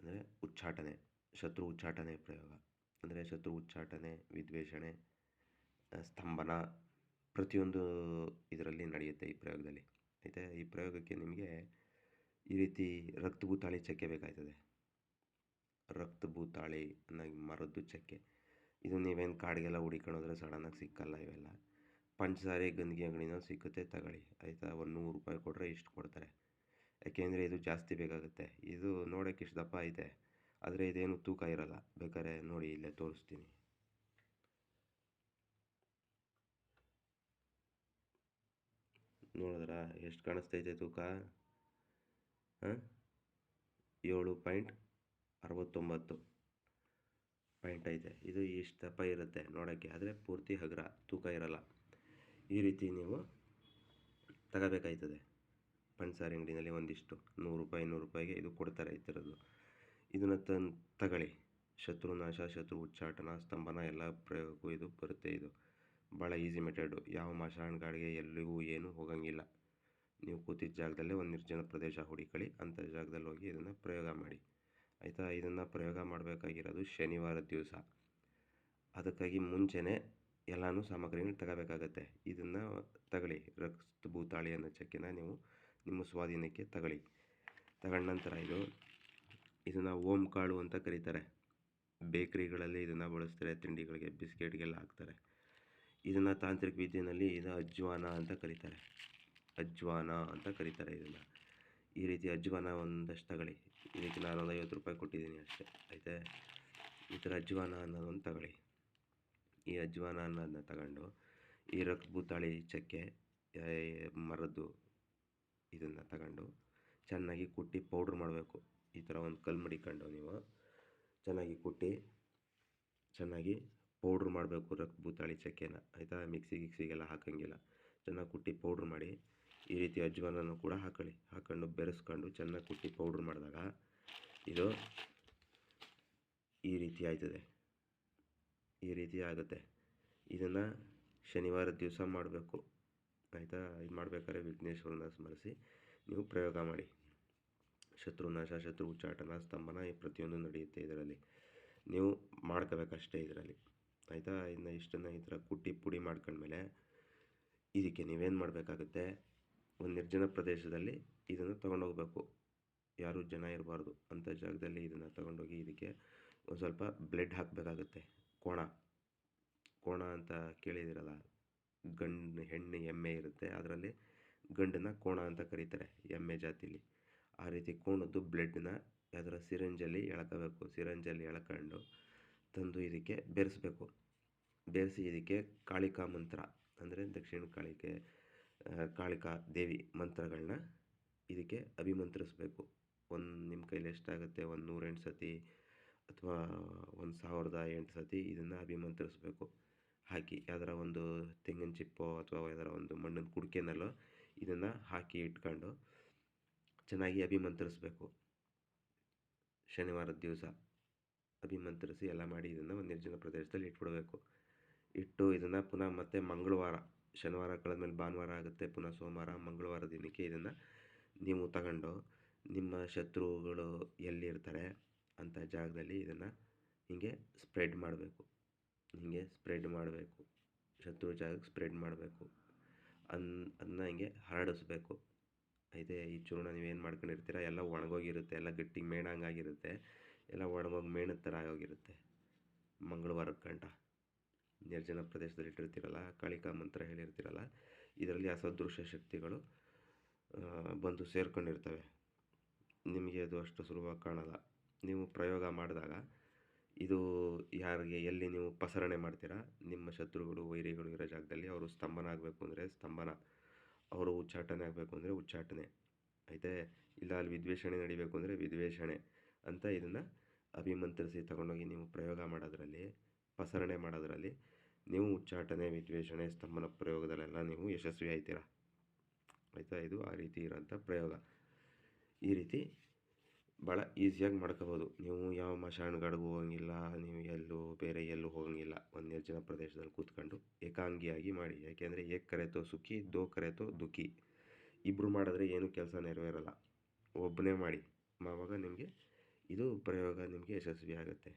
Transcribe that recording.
ಅಂದರೆ ಉಚ್ಚಾಟನೆ, ಶತ್ರು ಉಚ್ಚಾಟನೆ ಪ್ರಯೋಗ. ಅಂದರೆ ಶತ್ರು ಉಚ್ಚಾಟನೆ, ವಿದ್ವೇಷಣೆ, ಸ್ತಂಭನ ಪ್ರತಿಯೊಂದು ಇದರಲ್ಲಿ ನಡೆಯುತ್ತೆ ಈ ಪ್ರಯೋಗದಲ್ಲಿ. ಆಯಿತಾ. ಈ ಪ್ರಯೋಗಕ್ಕೆ ನಿಮಗೆ ಈ ರೀತಿ ರಕ್ತಭೂತಾಳಿ ಚಕ್ಕೆ ಬೇಕಾಗ್ತದೆ. ರಕ್ತಭೂತಾಳಿ ಅನ್ನೋ ಮರದ್ದು ಚಕ್ಕೆ. ಇದು ನೀವೇನು ಕಾಡಿಗೆಲ್ಲ ಹುಡಿಕೊಂಡೋದ್ರೆ ಸಡನ್ನಾಗಿ ಸಿಕ್ಕಲ್ಲ ಇವೆಲ್ಲ. ಪಂಚಸಾರಿ ಗಂಧಿಗೆ ಅಂಗಡಿನಲ್ಲಿ ಸಿಕ್ಕುತ್ತೆ, ತಗೊಳ್ಳಿ. ಆಯಿತಾ. ಒಂದು ₹100 ಕೊಟ್ಟರೆ ಇಷ್ಟು ಕೊಡ್ತಾರೆ. ಯಾಕೆಂದರೆ ಇದು ಜಾಸ್ತಿ ಬೇಕಾಗುತ್ತೆ. ಇದು ನೋಡೋಕ್ಕೆ ಇಷ್ಟು ದಪ್ಪ ಐತೆ, ಆದರೆ ಇದೇನು ತೂಕ ಇರಲ್ಲ. ಬೇಕಾದ್ರೆ ನೋಡಿ, ಇಲ್ಲೇ ತೋರಿಸ್ತೀನಿ. ನೋಡಿದ್ರಾ ಎಷ್ಟು ಕಾಣಿಸ್ತೈತೆ ತೂಕ? 7.69 ಪಾಯಿಂಟ್ ಐತೆ. ಇದು ಇಷ್ಟು ದಪ್ಪ ಇರುತ್ತೆ ನೋಡೋಕ್ಕೆ, ಆದರೆ ಪೂರ್ತಿ ಹಗುರ, ತೂಕ ಇರಲ್ಲ. ಈ ರೀತಿ ನೀವು ತಗೋಬೇಕಾಯ್ತದೆ. ಪಂಚಸಾರಿ ಅಂಗಡಿನಲ್ಲಿ ಒಂದಿಷ್ಟು ₹100, ₹100ಗೆ ಇದು ಕೊಡ್ತಾರೆ ಈ ಥರದ್ದು. ಇದನ್ನು ತಗೊಳ್ಳಿ. ಶತ್ರುನಾಶ, ಶತ್ರು ಉಚ್ಚಾಟನ, ಸ್ತಂಭನ ಎಲ್ಲ ಪ್ರಯೋಗಕ್ಕೂ ಇದು ಬರುತ್ತೆ. ಇದು ಭಾಳ ಈಸಿ ಮೆಥಡು. ಯಾವ ಮಶಾಣಗಾಡಿಗೆ ಎಲ್ಲಿಗೂ ಏನೂ ಹೋಗಂಗಿಲ್ಲ. ನೀವು ಕೂತಿದ್ದ ಜಾಗದಲ್ಲೇ ಒಂದು ನಿರ್ಜನ ಪ್ರದೇಶ ಹುಡುಕೊಳ್ಳಿ, ಅಂಥ ಜಾಗದಲ್ಲಿ ಹೋಗಿ ಇದನ್ನು ಪ್ರಯೋಗ ಮಾಡಿ. ಆಯಿತಾ. ಇದನ್ನು ಪ್ರಯೋಗ ಮಾಡಬೇಕಾಗಿರೋದು ಶನಿವಾರದ ದಿವಸ. ಅದಕ್ಕಾಗಿ ಮುಂಚೆನೇ ಎಲ್ಲನೂ ಸಾಮಗ್ರಿನ ತಗೋಬೇಕಾಗತ್ತೆ. ಇದನ್ನು ತಗೊಳ್ಳಿ. ರಕ್ತಭೂತಾಳಿ ಅನ್ನೋ ಚಕ್ಕೆನ ನೀವು ನಿಮ್ಮ ಸ್ವಾಧೀನಕ್ಕೆ ತಗೊಳ್ಳಿ. ತಗೊಂಡ ನಂತರ ಇದನ್ನು ಓಂ ಕಾಳು ಅಂತ ಕರೀತಾರೆ. ಬೇಕ್ರಿಗಳಲ್ಲಿ ಇದನ್ನು ಬಳಸ್ತಾರೆ, ತಿಂಡಿಗಳಿಗೆ, ಬಿಸ್ಕೆಟ್ಗೆಲ್ಲ ಹಾಕ್ತಾರೆ. ಇದನ್ನು ತಾಂತ್ರಿಕ ವಿದ್ಯೆಯಲ್ಲಿ ಅಜ್ವಾನ ಅಂತ ಕರೀತಾರೆ. ಅಜ್ವಾನ ಅಂತ ಕರೀತಾರೆ ಇದನ್ನು. ಈ ರೀತಿ ಅಜ್ವಾನ ಒಂದಷ್ಟು ತಗೊಳ್ಳಿ. ಇದಕ್ಕೆ ನಾನು ₹50 ಕೊಟ್ಟಿದ್ದೀನಿ ಅಷ್ಟೇ. ಆಯಿತಾ. ಈ ಥರ ಅಜ್ವಾನ ಅನ್ನೋದೊಂದು ತಗೊಳ್ಳಿ. ಈ ಅಜ್ವಾನ ಅನ್ನೋದನ್ನ ತಗೊಂಡು ಈ ರಕ್ತಭೂತಾಳಿ ಚಕ್ಕೆ ಮರದ್ದು ಇದನ್ನು ತಗೊಂಡು ಚೆನ್ನಾಗಿ ಕುಟ್ಟಿ ಪೌಡ್ರ್ ಮಾಡಬೇಕು. ಈ ಥರ ಒಂದು ಕಲ್ಲು ಮಡಿಕೊಂಡು ನೀವು ಚೆನ್ನಾಗಿ ಕುಟ್ಟಿ ಚೆನ್ನಾಗಿ ಪೌಡ್ರ್ ಮಾಡಬೇಕು ರಕ್ತಭೂತಾಳಿ ಚಕ್ಕೆನ. ಆಯಿತಾ. ಮಿಕ್ಸಿಗೆಲ್ಲ ಹಾಕೋಂಗಿಲ್ಲ. ಚೆನ್ನಾಗಿ ಕುಟ್ಟಿ ಪೌಡ್ರ್ ಮಾಡಿ ಈ ರೀತಿ ಅಜ್ವಾನನೂ ಕೂಡ ಹಾಕ್ಕೊಂಡು ಬೆರೆಸ್ಕೊಂಡು ಚೆನ್ನಾಗಿ ಕುಟ್ಟಿ ಪೌಡ್ರ್ ಮಾಡಿದಾಗ ಇದು ಈ ರೀತಿ ಆಯ್ತದೆ. ಈ ರೀತಿ ಆಗುತ್ತೆ. ಇದನ್ನು ಶನಿವಾರದ ದಿವಸ ಮಾಡಬೇಕು. ಆಯಿತಾ. ಇದು ಮಾಡಬೇಕಾದ್ರೆ ವಿಘ್ನೇಶ್ವರನ ಸ್ಮರಿಸಿ ನೀವು ಪ್ರಯೋಗ ಮಾಡಿ. ಶತ್ರುನಾಶ, ಶತ್ರು ಉಚ್ಚಾಟನ, ಸ್ತಂಭನ ಈ ಪ್ರತಿಯೊಂದು ನಡೆಯುತ್ತೆ ಇದರಲ್ಲಿ. ನೀವು ಮಾಡ್ಕೋಬೇಕಷ್ಟೇ ಇದರಲ್ಲಿ. ಆಯಿತಾ. ಇಷ್ಟನ್ನು ಈ ಥರ ಕುಟ್ಟಿ ಪುಡಿ ಮಾಡ್ಕೊಂಡ್ಮೇಲೆ ಇದಕ್ಕೆ ನೀವೇನು ಮಾಡಬೇಕಾಗುತ್ತೆ, ಒಂದು ನಿರ್ಜನ ಪ್ರದೇಶದಲ್ಲಿ ಇದನ್ನು ತೊಗೊಂಡೋಗ್ಬೇಕು. ಯಾರೂ ಜನ ಇರಬಾರ್ದು ಅಂಥ ಜಾಗದಲ್ಲಿ ಇದನ್ನು ತೊಗೊಂಡೋಗಿ ಇದಕ್ಕೆ ಒಂದು ಸ್ವಲ್ಪ ಬ್ಲಡ್ ಹಾಕಬೇಕಾಗುತ್ತೆ. ಕೋಣ ಅಂತ ಕೇಳಿದಿರಲ್ಲ. ಹೆಣ್ಣು ಎಮ್ಮೆ ಇರುತ್ತೆ, ಅದರಲ್ಲಿ ಗಂಡನ್ನ ಕೋಣ ಅಂತ ಕರೀತಾರೆ ಎಮ್ಮೆ ಜಾತಿಲಿ. ಆ ರೀತಿ ಕೋಣದ್ದು ಬ್ಲಡ್ನ ಅದರ ಸಿರಂಜಲ್ಲಿ ಎಳ್ಕೋಬೇಕು. ಸಿರಂಜಲ್ಲಿ ಎಳ್ಕೊಂಡು ತಂದು ಇದಕ್ಕೆ ಬೆರೆಸ್ಬೇಕು. ಬೆರೆಸಿ ಇದಕ್ಕೆ ಕಾಳಿಕಾ ಮಂತ್ರ, ಅಂದರೆ ದಕ್ಷಿಣ ಕಾಳಿಕಾ ದೇವಿ ಮಂತ್ರಗಳನ್ನ ಇದಕ್ಕೆ ಅಭಿಮಂತ್ರಿಸ್ಬೇಕು. ನಿಮ್ಮ ಕೈಲಿ ಎಷ್ಟಾಗುತ್ತೆ, 108 ಸತಿ ಅಥವಾ 1008 ಸತಿ ಇದನ್ನು ಅಭಿಮಂತ್ರಿಸ್ಬೇಕು. ಹಾಕಿ ಯಾವ್ದಾರ ಒಂದು ತೆಂಗಿನ ಚಿಪ್ಪೋ ಅಥವಾ ಯಾವ್ದಾರ ಒಂದು ಮಣ್ಣಿನ ಕುಡಿಕೆನಲ್ಲೋ ಇದನ್ನು ಹಾಕಿ ಇಟ್ಕೊಂಡು ಚೆನ್ನಾಗಿ ಅಭಿಮಂತ್ರಿಸ್ಬೇಕು. ಶನಿವಾರದ ದಿವಸ ಅಭಿಮಂತ್ರಿಸಿ ಎಲ್ಲ ಮಾಡಿ ಇದನ್ನು ಒಂದು ನಿರ್ಜನ ಪ್ರದೇಶದಲ್ಲಿ ಇಟ್ಬಿಡಬೇಕು. ಇಟ್ಟು ಇದನ್ನು ಪುನಃ ಮತ್ತೆ ಮಂಗಳವಾರ, ಶನಿವಾರ ಕಳೆದ್ಮೇಲೆ ಭಾನುವಾರ ಆಗುತ್ತೆ, ಪುನಃ ಸೋಮವಾರ, ಮಂಗಳವಾರ ದಿನಕ್ಕೆ ಇದನ್ನು ನೀವು ತಗೊಂಡು ನಿಮ್ಮ ಶತ್ರುಗಳು ಎಲ್ಲಿರ್ತಾರೆ ಅಂಥ ಜಾಗದಲ್ಲಿ ಇದನ್ನು ಹೀಗೆ ಸ್ಪ್ರೆಡ್ ಮಾಡಬೇಕು. ಶತ್ರು ಜಾಗಕ್ಕೆ ಸ್ಪ್ರೆಡ್ ಮಾಡಬೇಕು. ಅದನ್ನ ಹಿಂಗೆ ಹರಡಿಸ್ಬೇಕು. ಇದೆ ಈ ಚೂರ್ಣ ನೀವೇನು ಮಾಡ್ಕೊಂಡಿರ್ತೀರ ಎಲ್ಲ ಒಣಗೋಗಿರುತ್ತೆ, ಎಲ್ಲ ಗಟ್ಟಿ ಮೇಣಂಗಾಗಿರುತ್ತೆ, ಎಲ್ಲ ಒಣಗೋಗಿ ಮೇಣದ ಥರ ಆಗೋಗಿರುತ್ತೆ. ಮಂಗಳವಾರಕ್ಕೆ ಗಂಟ ನಿರ್ಜನ ಪ್ರದೇಶದಲ್ಲಿ ಇಟ್ಟಿರ್ತೀರಲ್ಲ, ಕಾಳಿಕಾ ಮಂತ್ರ ಹೇಳಿರ್ತೀರಲ್ಲ, ಇದರಲ್ಲಿ ಅಸದೃಶ್ಯ ಶಕ್ತಿಗಳು ಬಂದು ಸೇರ್ಕೊಂಡಿರ್ತವೆ. ನಿಮಗೆ ಅದು ಅಷ್ಟು ಸುಲಭವಾಗಿ ಕಾಣಲ್ಲ. ನೀವು ಪ್ರಯೋಗ ಮಾಡಿದಾಗ ಇದು ಯಾರಿಗೆ ಎಲ್ಲಿ ನೀವು ಪಸರಣೆ ಮಾಡ್ತೀರಾ, ನಿಮ್ಮ ಶತ್ರುಗಳು ವೈರಿಗಳು ಇರೋ ಜಾಗದಲ್ಲಿ ಅವರು ಸ್ತಂಭನ ಆಗಬೇಕು ಅಂದರೆ ಸ್ತಂಭನ, ಅವರು ಉಚ್ಚಾಟನೆ ಆಗಬೇಕು ಅಂದರೆ ಉಚ್ಚಾಟನೆ. ಆಯಿತಾ. ಇಲ್ಲ ಅಲ್ಲಿ ವಿದ್ವೇಷಣೆ ನಡಿಬೇಕು ಅಂದರೆ ವಿದ್ವೇಷಣೆ ಅಂತ ಇದನ್ನು ಅಭಿಮಂತ್ರಿಸಿ ತಗೊಂಡೋಗಿ ನೀವು ಪ್ರಯೋಗ ಮಾಡೋದ್ರಲ್ಲಿ, ಪಸರಣೆ ಮಾಡೋದ್ರಲ್ಲಿ ನೀವು ಉಚ್ಚಾಟನೆ, ವಿದ್ವೇಷಣೆ, ಸ್ತಂಭನ ಪ್ರಯೋಗದಲ್ಲೆಲ್ಲ ನೀವು ಯಶಸ್ವಿ ಆಯ್ತೀರಾ. ಆಯಿತಾ. ಇದು ಆ ರೀತಿ ಇರೋಂಥ ಪ್ರಯೋಗ. ಈ ರೀತಿ ಭಾಳ ಈಸಿಯಾಗಿ ಮಾಡ್ಕೋಬೋದು. ನೀವು ಯಾವ ಮಶಾಣಗಾಡಿಗೂ ಹೋಗಂಗಿಲ್ಲ, ನೀವು ಬೇರೆ ಎಲ್ಲೂ ಹೋಗಂಗಿಲ್ಲ. ಒಂದು ನಿರ್ಜನ ಪ್ರದೇಶದಲ್ಲಿ ಕೂತ್ಕೊಂಡು ಏಕಾಂಗಿಯಾಗಿ ಮಾಡಿ. ಯಾಕೆಂದರೆ ಏಕ್ ಕರೆತೋ ಸುಖಿ, ದೋ ಕರೆತೋ ದುಃಖಿ. ಇಬ್ಬರು ಮಾಡಿದ್ರೆ ಏನೂ ಕೆಲಸ ನೆರವೇರಲ್ಲ. ಒಬ್ಬನೇ ಮಾಡಿ, ಆವಾಗ ನಿಮಗೆ ಇದು ಪ್ರಯೋಗ ನಿಮಗೆ ಯಶಸ್ವಿ ಆಗುತ್ತೆ.